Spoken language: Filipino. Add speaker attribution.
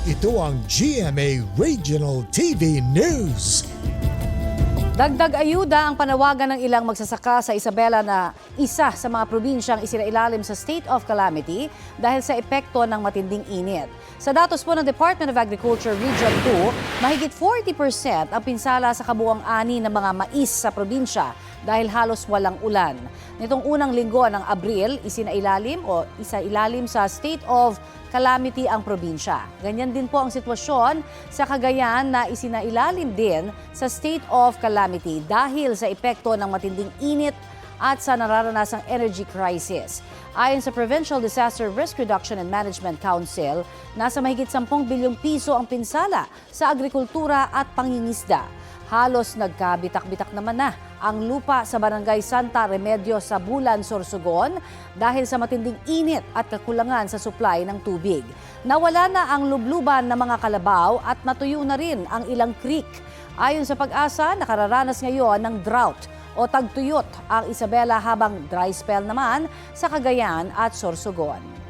Speaker 1: Ito ang GMA Regional TV News.
Speaker 2: Dagdag ayuda ang panawagan ng ilang magsasaka sa Isabela na isa sa mga probinsyang isinailalim sa state of calamity dahil sa epekto ng matinding init. Sa datos po ng Department of Agriculture Region 2, mahigit 40% ang pinsala sa kabuuang ani ng mga mais sa probinsya dahil halos walang ulan. Nitong unang linggo ng Abril, isailalim sa state of calamity ang probinsya. Ganyan din po ang sitwasyon sa Cagayan na isinailalim din sa state of calamity dahil sa epekto ng matinding init at sa nararanasang energy crisis. Ayon sa Provincial Disaster Risk Reduction and Management Council, nasa mahigit 10 bilyong piso ang pinsala sa agrikultura at pangingisda. Halos nagkabitak-bitak naman na ang lupa sa Barangay Santa Remedio sa Bulan, Sorsogon dahil sa matinding init at kakulangan sa supply ng tubig. Nawala na ang lubluban ng mga kalabaw at natuyo na rin ang ilang creek. Ayon sa Pag-asa, nakararanas ngayon ng drought o tagtuyot ang Isabela habang dry spell naman sa Cagayan at Sorsogon.